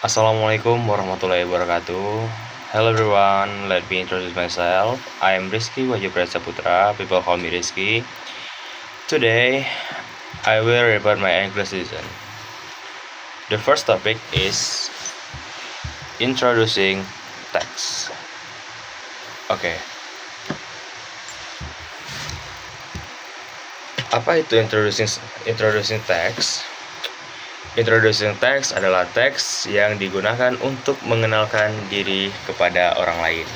Assalamualaikum warahmatullahi wabarakatuh. Hello everyone, let me introduce myself. I am Rizky Wajibrat Saputra, people call me Rizky. Today, I will report my English lesson. The first topic is introducing text. Oke. Apa itu introducing text? Introducing text adalah teks yang digunakan untuk mengenalkan diri kepada orang lain.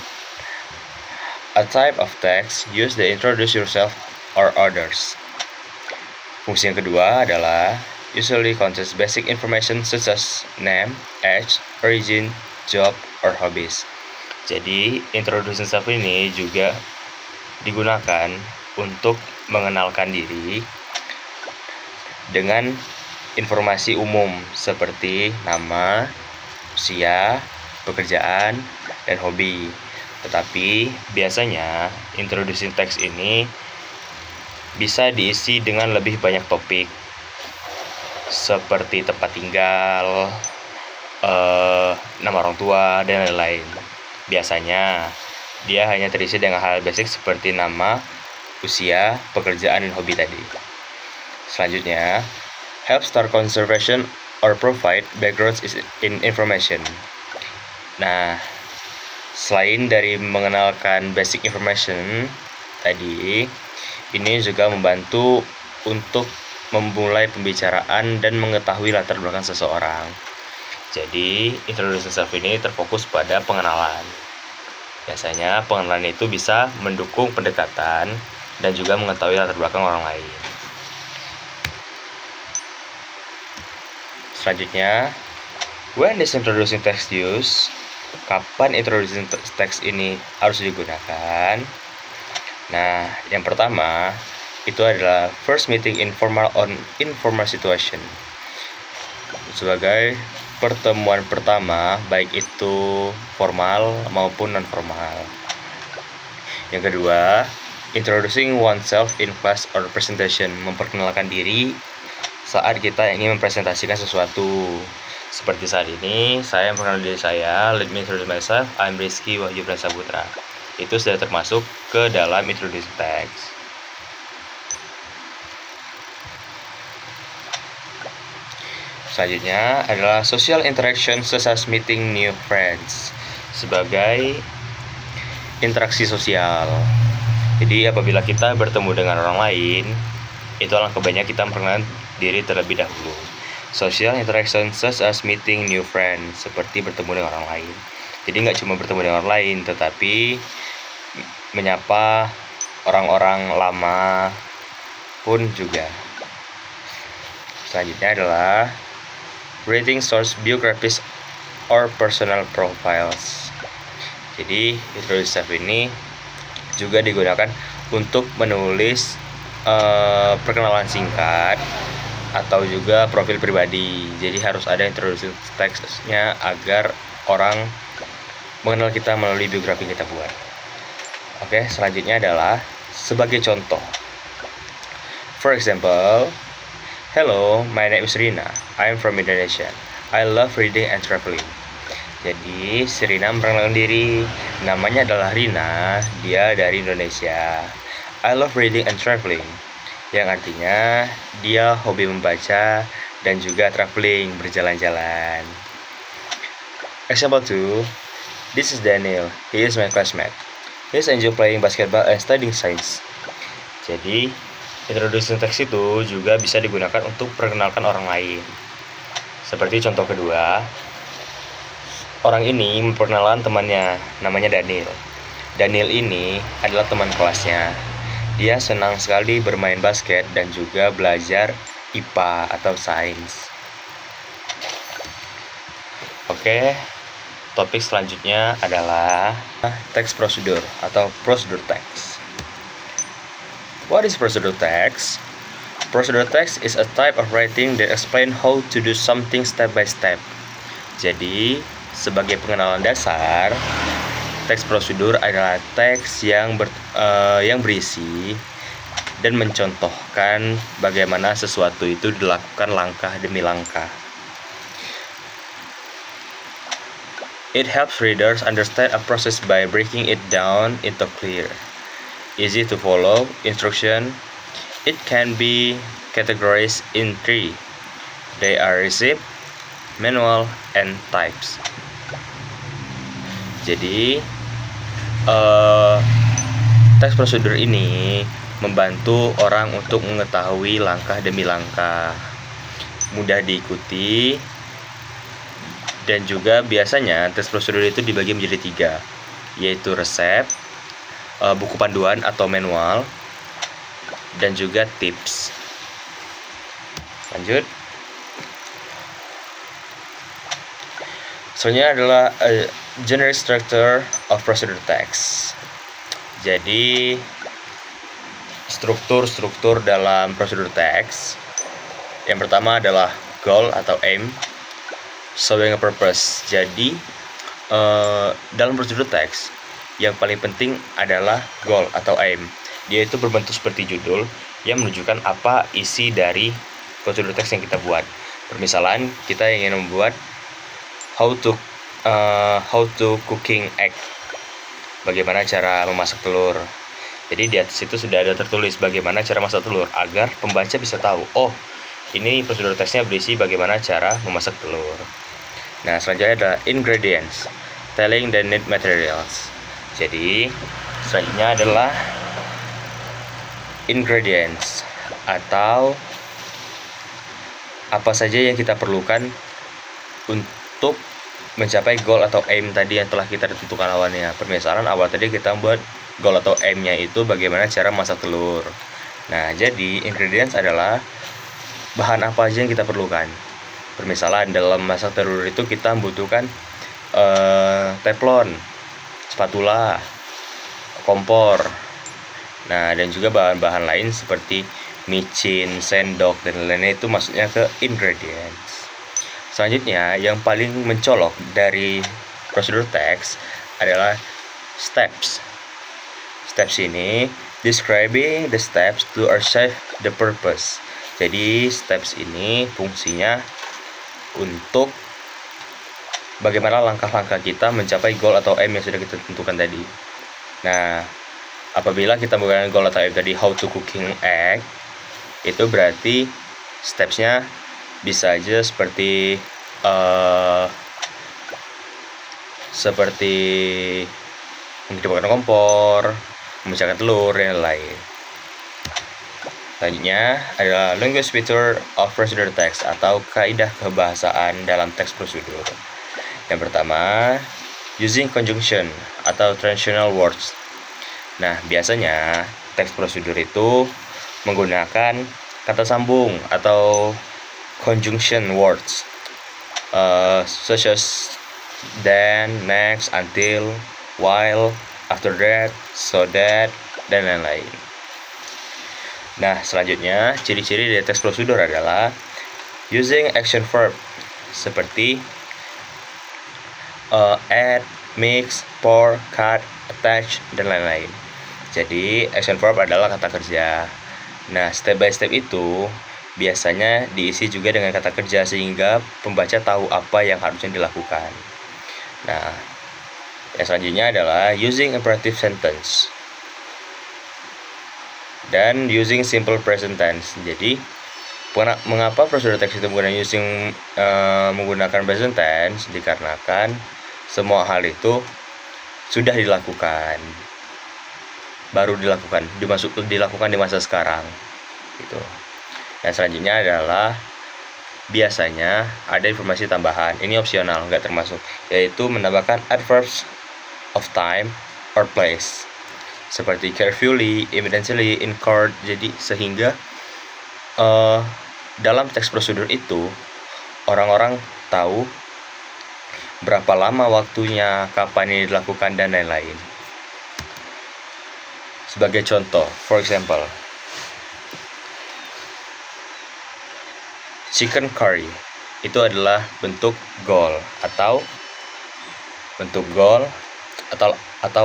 A type of text used to introduce yourself or others. Fungsi yang kedua adalah usually contains basic information such as name, age, origin, job, or hobbies. Jadi, introducing self ini juga digunakan untuk mengenalkan diri dengan informasi umum seperti nama, usia, pekerjaan, dan hobi. Tetapi biasanya introducing text ini bisa diisi dengan lebih banyak topik seperti tempat tinggal, nama orang tua, dan lain-lain. Biasanya dia hanya terisi dengan hal basic seperti nama, usia, pekerjaan, dan hobi tadi. Selanjutnya, help start conversation or provide background in information. Nah, selain dari mengenalkan basic information tadi, ini juga membantu untuk memulai pembicaraan dan mengetahui latar belakang seseorang. Jadi, introduction self ini terfokus pada pengenalan. Biasanya pengenalan itu bisa mendukung pendekatan dan juga mengetahui latar belakang orang lain. Selanjutnya, when is introducing text used? Kapan introducing text ini harus digunakan? Nah, yang pertama itu adalah first meeting informal on informal situation. Sebagai pertemuan pertama, baik itu formal maupun non formal. Yang kedua, introducing oneself in class or presentation, memperkenalkan diri saat kita ingin mempresentasikan sesuatu. Seperti saat ini, saya memperkenalkan diri saya. Let me introduce myself. I'm Rizky Wajibrat Saputra. Itu sudah termasuk ke dalam introducing text. Selanjutnya adalah social interaction such as meeting new friends, sebagai interaksi sosial. Jadi apabila kita bertemu dengan orang lain, itu alangkah baiknya kita memperkenalkan diri terlebih dahulu. Social interaction such as meeting new friends, seperti bertemu dengan orang lain. Jadi nggak cuma bertemu dengan orang lain, tetapi menyapa orang-orang lama pun juga. Selanjutnya adalah reading source biographies or personal profiles. Jadi introduction self ini juga digunakan untuk menulis perkenalan singkat atau juga profil pribadi. Jadi harus ada introduction text-nya agar orang mengenal kita melalui biografi kita buat. Oke, selanjutnya adalah sebagai contoh. For example, hello, my name is Rina. I am from Indonesia. I love reading and traveling. Jadi, si Rina memperkenalkan diri. Namanya adalah Rina, dia dari Indonesia. I love reading and traveling, yang artinya dia hobi membaca dan juga traveling, berjalan-jalan. Example 2, this is Daniel. He is my classmate. He enjoy playing basketball and studying science. Jadi, introduction text itu juga bisa digunakan untuk perkenalkan orang lain. Seperti contoh kedua, orang ini memperkenalkan temannya, namanya Daniel. Daniel ini adalah teman kelasnya. Dia senang sekali bermain basket dan juga belajar IPA atau sains. Oke, topik selanjutnya adalah text procedure atau procedure text. What is procedure text? Procedure text is a type of writing that explain how to do something step by step. Jadi, sebagai pengenalan dasar, teks prosedur adalah teks yang berisi dan mencontohkan bagaimana sesuatu itu dilakukan langkah demi langkah. It helps readers understand a process by breaking it down into clear, easy to follow instruction. It can be categorized in three. They are receipt, manual, and types. Jadi teks prosedur ini membantu orang untuk mengetahui langkah demi langkah, mudah diikuti, dan juga biasanya teks prosedur itu dibagi menjadi 3, yaitu resep, buku panduan atau manual, dan juga tips. Lanjut. Selanjutnya adalah general structure of procedure text. Jadi struktur dalam prosedur teks. Yang pertama adalah goal atau aim, showing a purpose. Jadi dalam prosedur teks yang paling penting adalah goal atau aim. Dia itu berbentuk seperti judul yang menunjukkan apa isi dari prosedur teks yang kita buat. Permisalan kita ingin membuat how to cooking egg, bagaimana cara memasak telur. Jadi di atas itu sudah ada tertulis bagaimana cara masak telur, agar pembaca bisa tahu, oh ini prosedur teksnya berisi bagaimana cara memasak telur. Nah, selanjutnya ada ingredients, telling the need materials. Jadi selanjutnya adalah ingredients, atau apa saja yang kita perlukan untuk mencapai goal atau aim tadi yang telah kita tentukan awalnya. Permisalan awal tadi kita buat goal atau aim-nya itu bagaimana cara masak telur. Nah, jadi ingredients adalah bahan apa aja yang kita perlukan. Permisalan dalam masak telur itu kita membutuhkan teflon, spatula, kompor. Nah, dan juga bahan-bahan lain seperti micin, sendok, dan lain-lain itu maksudnya ke ingredients. Selanjutnya, yang paling mencolok dari prosedur teks adalah steps. Steps ini describing the steps to achieve the purpose. Jadi steps ini fungsinya untuk bagaimana langkah-langkah kita mencapai goal atau aim yang sudah kita tentukan tadi. Nah, apabila kita menggunakan goal atau aim tadi how to cooking egg, itu berarti stepsnya bisa aja seperti menghidupkan kompor, memecahkan telur, dan lain. Selanjutnya adalah language feature of procedure text atau kaidah kebahasaan dalam teks prosedur. Yang pertama, using conjunction atau transitional words. Nah, biasanya teks prosedur itu menggunakan kata sambung atau conjunction words, such as then, next, until, while, after that, so that, dan lain-lain. Nah, selanjutnya ciri-ciri dari teks prosedur adalah using action verb seperti add, mix, pour, cut, attach, dan lain-lain. Jadi action verb adalah kata kerja. Nah, step by step itu biasanya diisi juga dengan kata kerja sehingga pembaca tahu apa yang harusnya dilakukan. Nah, yang selanjutnya adalah using imperative sentence dan using simple present tense. Jadi mengapa prosedur teks itu menggunakan present tense? Dikarenakan semua hal itu sudah dilakukan, baru dilakukan di masa sekarang gitu. Yang selanjutnya adalah biasanya ada informasi tambahan, ini opsional, nggak termasuk, yaitu menambahkan adverbs of time or place seperti carefully, immediately, incurred. Jadi sehingga dalam teks prosedur itu orang-orang tahu berapa lama waktunya, kapan ini dilakukan, dan lain-lain. Sebagai contoh, for example, chicken curry itu adalah bentuk goal atau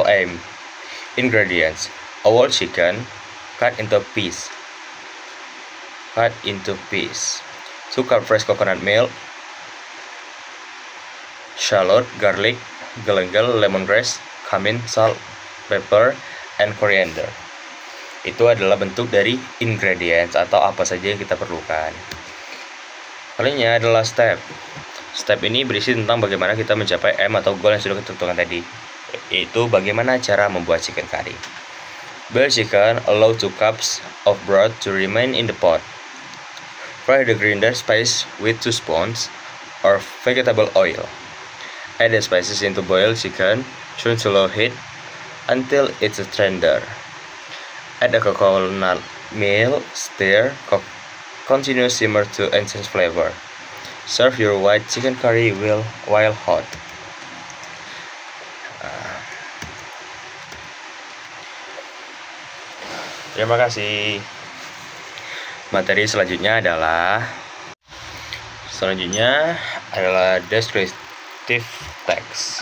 aim. Ingredients: a whole chicken cut into piece. 2 cup fresh coconut milk, shallot, garlic, galangal, lemongrass, cumin, salt, pepper, and coriander. Itu adalah bentuk dari ingredients atau apa saja yang kita perlukan. Lainnya adalah step. Step ini berisi tentang bagaimana kita mencapai aim atau goal yang sudah kita tentukan tadi, yaitu bagaimana cara membuat chicken curry. Boil chicken, allow 2 cups of broth to remain in the pot. Fry the grinder spice with 2 spoons or vegetable oil. Add the spices into boiled chicken, turn to low heat until it's tender. Add the coconut milk, stir, continue simmer to enhance flavor. Serve your white chicken curry while hot. Terima kasih. Materi selanjutnya adalah descriptive text.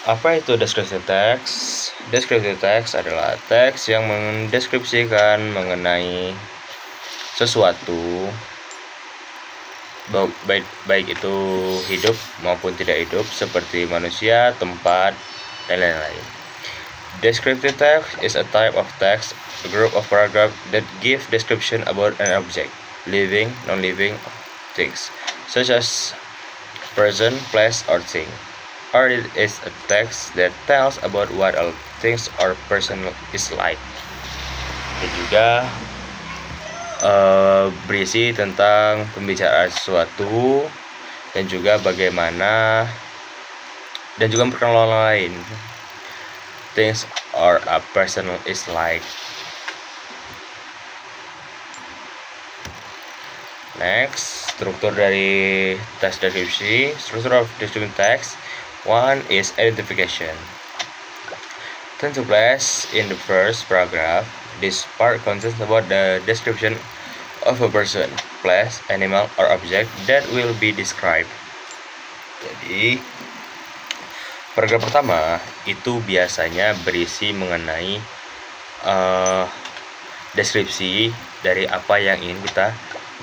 Apa itu descriptive text? Descriptive text adalah teks yang mendeskripsikan mengenai sesuatu, baik itu hidup maupun tidak hidup, seperti manusia, tempat, dan lain-lain. Descriptive text is a type of text, a group of paragraphs that give description about an object, living, non-living things, such as person, place, or thing. Or it is a text that tells about what all things or person is like. Dan juga berisi tentang pembicaraan sesuatu dan juga bagaimana dan juga perkenalan lain. Things or a person is like. Next, struktur dari teks deskripsi. Structure of descriptive text. 1 is identification. Turn to place in the first paragraph. This part contains about the description of a person, place, animal, or object that will be described. Jadi, paragraf pertama itu biasanya berisi mengenai deskripsi dari apa yang ingin kita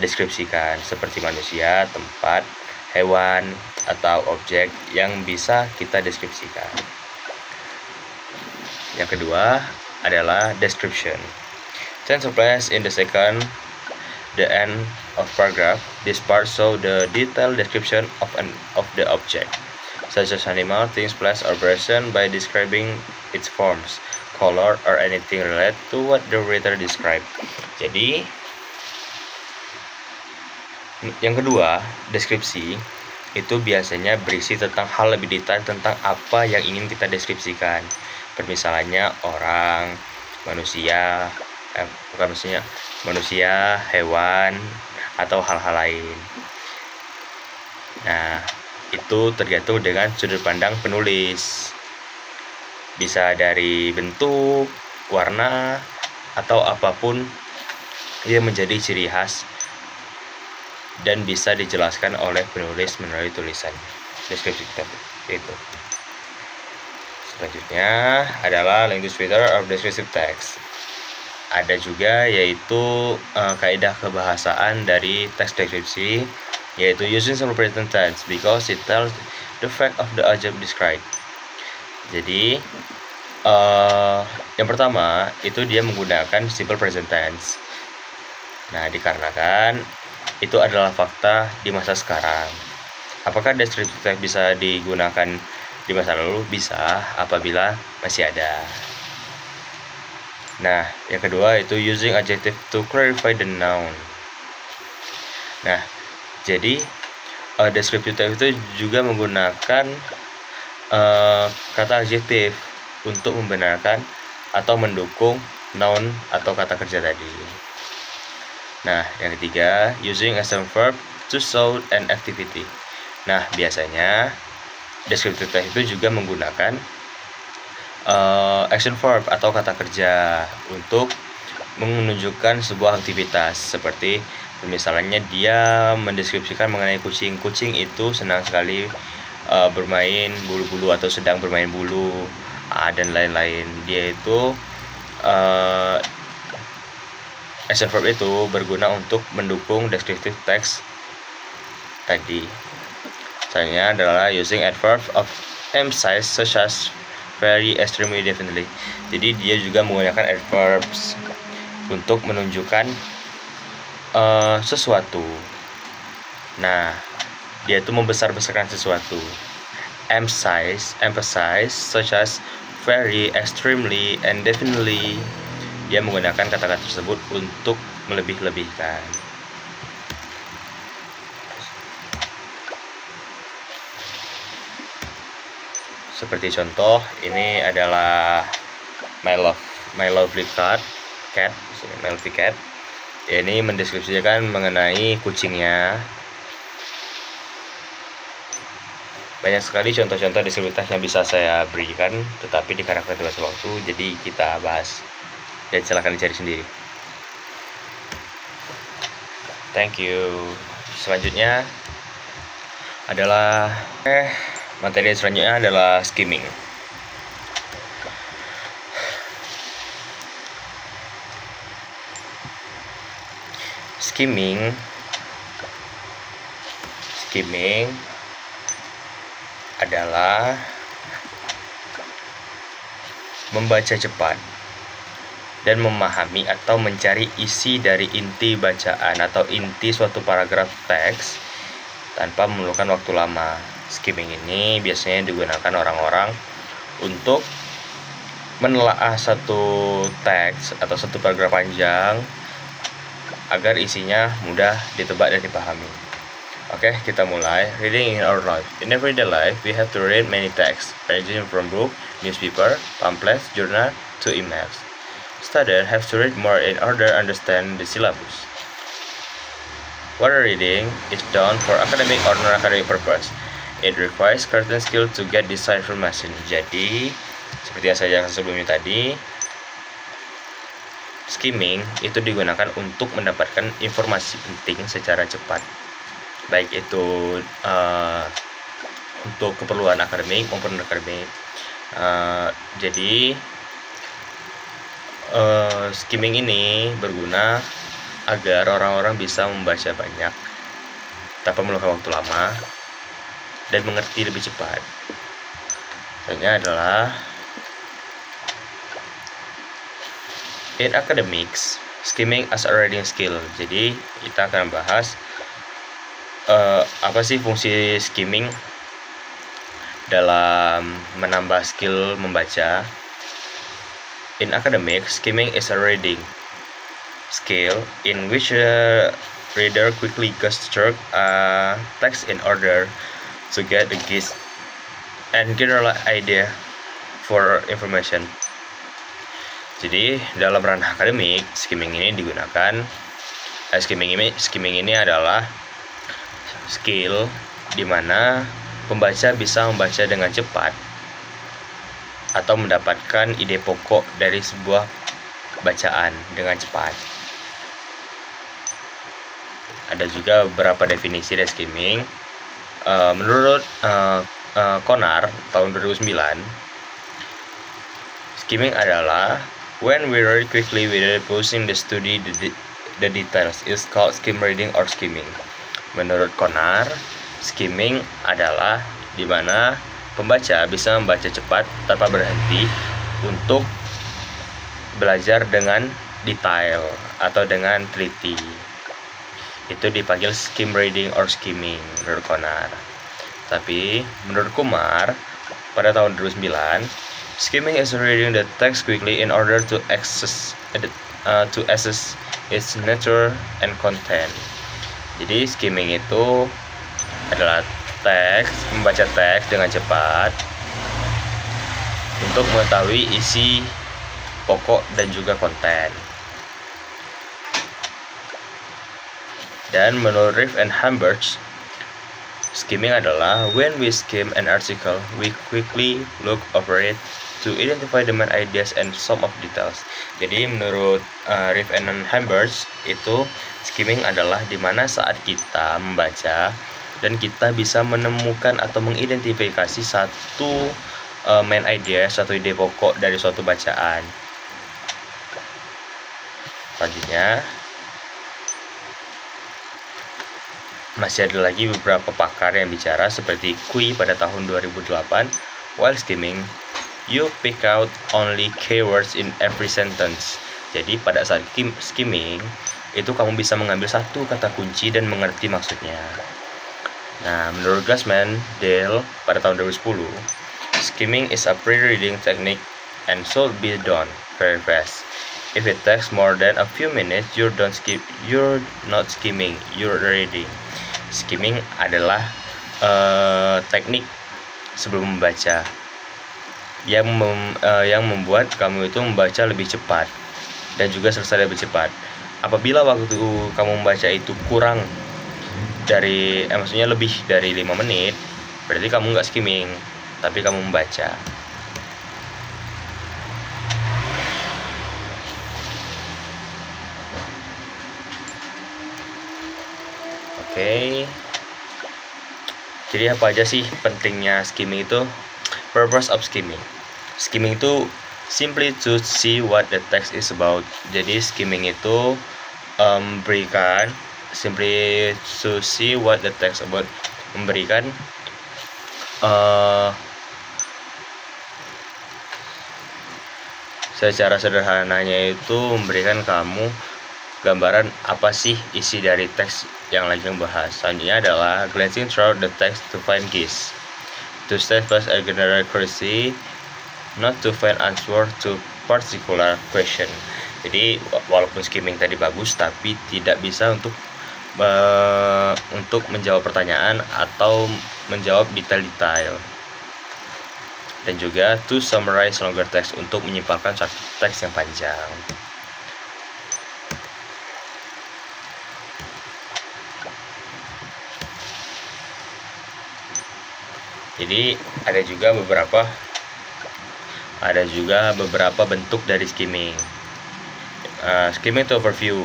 deskripsikan, seperti manusia, tempat, hewan, atau objek yang bisa kita deskripsikan. Yang kedua adalah description. Tend to place in the second, the end of paragraph. This part show the detailed description of the object, such as animal, things, place, or person by describing its forms, color, or anything related to what the writer described. Jadi, yang kedua, deskripsi itu biasanya berisi tentang hal lebih detail tentang apa yang ingin kita deskripsikan. Permisalannya orang, manusia, hewan, atau hal-hal lain. Nah, itu tergantung dengan sudut pandang penulis. Bisa dari bentuk, warna, atau apapun yang menjadi ciri khas dan bisa dijelaskan oleh penulis melalui tulisan deskripsi itu. Selanjutnya adalah language feature of descriptive text. Ada juga yaitu kaidah kebahasaan dari teks deskripsi, yaitu using simple present tense because it tells the fact of the object described. Jadi yang pertama itu dia menggunakan simple present tense. Nah, dikarenakan itu adalah fakta di masa sekarang. Apakah descriptive text bisa digunakan di masa lalu? Bisa, apabila masih ada. Nah, yang kedua itu using adjective to clarify the noun. Nah, jadi descriptive text itu juga menggunakan kata adjektif untuk membenarkan atau mendukung noun atau kata kerja tadi. Nah, yang ketiga, using action verb to show an activity. Nah, biasanya descriptive text itu juga menggunakan action verb atau kata kerja untuk menunjukkan sebuah aktivitas, seperti misalnya dia mendeskripsikan mengenai kucing. Kucing itu senang sekali bermain bulu-bulu atau sedang bermain bulu dan lain-lain. Dia itu action verb itu berguna untuk mendukung descriptive text tadi. Selanjutnya adalah using adverbs of emphasize such as very, extremely, definitely. Jadi dia juga menggunakan adverbs untuk menunjukkan sesuatu. Nah, dia itu membesar-besarkan sesuatu. Emphasize such as very, extremely, and definitely. Dia menggunakan kata-kata tersebut untuk melebih-lebihkan. Seperti contoh, ini adalah my lovely cat. Ini mendeskripsikan mengenai kucingnya. Banyak sekali contoh-contoh deskriptif yang bisa saya berikan, tetapi dikarenakan terbatas waktu, jadi kita bahas. Dan silahkan dicari sendiri. Thank you. Selanjutnya adalah materi selanjutnya adalah skimming. Skimming adalah membaca cepat dan memahami atau mencari isi dari inti bacaan atau inti suatu paragraf teks tanpa memerlukan waktu lama. Skimming ini biasanya digunakan orang-orang untuk menelaah satu teks atau satu paragraf panjang agar isinya mudah ditebak dan dipahami. Oke, kita mulai. Reading in our life. In everyday life, we have to read many texts, ranging from book, newspaper, pamphlets, journal, to emails. Students have to read more in order to understand the syllabus. Whether reading is done for academic or non-academic purpose, it requires certain skill to get this information. Jadi, seperti yang saya jelaskan sebelumnya tadi, skimming itu digunakan untuk mendapatkan informasi penting secara cepat, baik itu untuk keperluan akademik maupun non-akademik. Jadi skimming ini berguna agar orang-orang bisa membaca banyak tanpa memerlukan waktu lama dan mengerti lebih cepat. Contohnya adalah in academics, skimming as a reading skill. Jadi kita akan bahas apa sih fungsi skimming dalam menambah skill membaca. In academics, skimming is a reading skill in which a reader quickly goes through text in order to get the gist and general idea for information. Jadi dalam ranah akademik, skimming ini digunakan. Skimming ini adalah skill di mana pembaca bisa membaca dengan cepat atau mendapatkan ide pokok dari sebuah bacaan dengan cepat. Ada juga beberapa definisi dari skimming. Menurut Konar tahun 2009, skimming adalah when we read quickly without pausing to study the details is called skim reading or skimming. Menurut Konar, skimming adalah di mana pembaca bisa membaca cepat tanpa berhenti untuk belajar dengan detail atau dengan teliti. Itu dipanggil skim reading or skimming menurut Konar. Tapi menurut Kumar pada tahun 2009, skimming is reading the text quickly in order to assess its nature and content. Jadi skimming itu adalah membaca teks dengan cepat untuk mengetahui isi pokok dan juga konten. Dan menurut Riff and Hamburg, skimming adalah when we skim an article, we quickly look over it to identify the main ideas and some of details. Jadi menurut Riff and Hamburg itu skimming adalah dimana saat kita membaca dan kita bisa menemukan atau mengidentifikasi satu main idea, satu ide pokok dari suatu bacaan. Selanjutnya Masih ada lagi beberapa pakar yang bicara seperti Kui pada tahun 2008, while skimming, you pick out only keywords in every sentence. Jadi pada saat skimming, itu kamu bisa mengambil satu kata kunci dan mengerti maksudnya. Nah, menurut Glassman, Dale pada tahun 2010, skimming is a pre-reading technique and should be done very fast. If it takes more than a few minutes, you're not skimming, you're reading. Skimming adalah teknik sebelum membaca yang membuat kamu itu membaca lebih cepat dan juga selesai lebih cepat. Apabila waktu kamu membaca itu kurang dari maksudnya lebih dari 5 menit, berarti kamu nggak skimming, tapi kamu membaca. Oke. Jadi apa aja sih pentingnya skimming itu? Purpose of skimming. Skimming itu simply to see what the text is about. Jadi skimming itu memberikan simply to see what the text about, memberikan secara sederhananya itu memberikan kamu gambaran apa sih isi dari teks yang lagi membahas. Selanjutnya adalah glancing through the text to find keys, to stay fast a general curiosity, not to find answer to particular question. Jadi walaupun skimming tadi bagus, tapi tidak bisa untuk menjawab pertanyaan atau menjawab detail-detail. Dan juga to summarize longer text, untuk menyimpulkan satu teks yang panjang. Jadi ada juga beberapa bentuk dari skimming. Skimming to overview.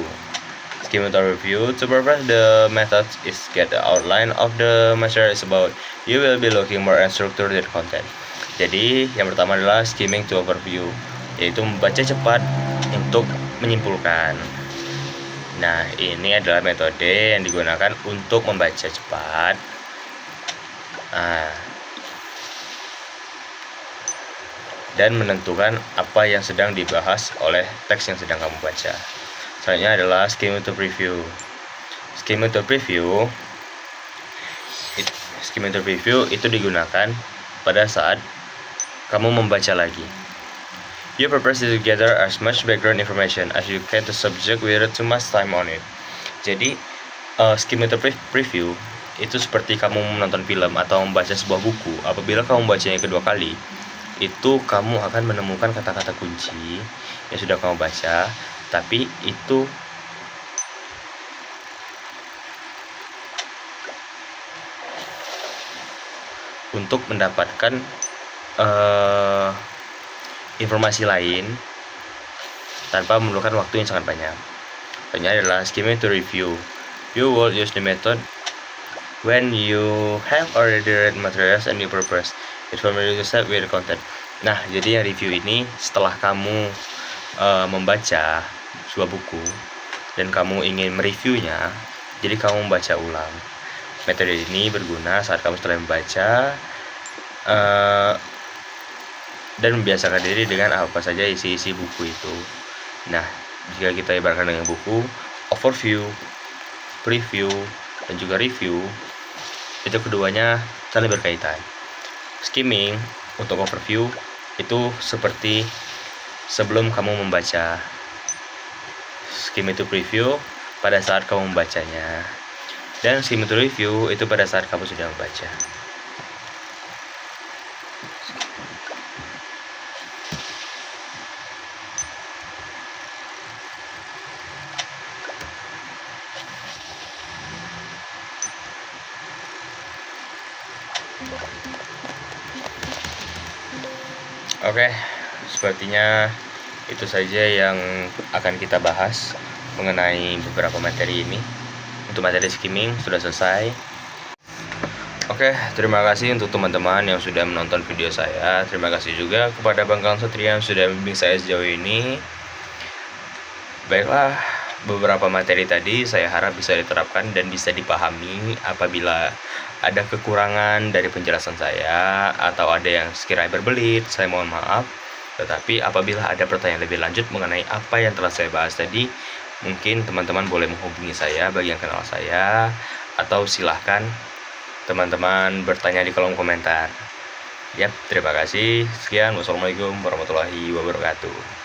Skimming to overview, to purpose the method is get the outline of the material is about. You will be looking more at structure than content. Jadi yang pertama adalah skimming to overview, yaitu membaca cepat untuk menyimpulkan. Nah, ini adalah metode yang digunakan untuk membaca cepat. Dan menentukan apa yang sedang dibahas oleh teks yang sedang kamu baca. Selanjutnya adalah skimming to preview. Skimming to preview itu digunakan pada saat kamu membaca lagi. You purpose to gather as much background information as you can to subject without too much time on it. Jadi skimming to preview itu seperti kamu menonton film atau membaca sebuah buku. Apabila kamu membacanya kedua kali, itu kamu akan menemukan kata-kata kunci yang sudah kamu baca, tapi itu untuk mendapatkan informasi lain tanpa memerlukan waktu yang sangat banyak. Selanjutnya adalah skimming to review. You will use the method when you have already read materials and you purpose it familiar yourself with the content. Nah, jadi yang review ini setelah kamu membaca sebuah buku dan kamu ingin mereviewnya, jadi kamu membaca ulang. Metode ini berguna saat kamu setelah membaca dan membiasakan diri dengan apa saja isi-isi buku itu. Nah, jika kita ibaratkan dengan buku, overview, preview, dan juga review, itu keduanya saling berkaitan. Skimming untuk overview itu seperti sebelum kamu membaca. Skimming to preview pada saat kamu membacanya. Dan skimming to review itu pada saat kamu sudah membaca. Oke, sepertinya itu saja yang akan kita bahas mengenai beberapa materi ini. Untuk materi skimming sudah selesai. Oke, terima kasih untuk teman-teman yang sudah menonton video saya. Terima kasih juga kepada Bang Kang Satria yang sudah membimbing saya sejauh ini. Baiklah, beberapa materi tadi saya harap bisa diterapkan dan bisa dipahami. Apabila ada kekurangan dari penjelasan saya atau ada yang sekiranya berbelit, saya mohon maaf. Tetapi apabila ada pertanyaan lebih lanjut mengenai apa yang telah saya bahas tadi, mungkin teman-teman boleh menghubungi saya bagi yang kenal saya, atau silahkan teman-teman bertanya di kolom komentar. Yap, terima kasih. Sekian, wassalamualaikum warahmatullahi wabarakatuh.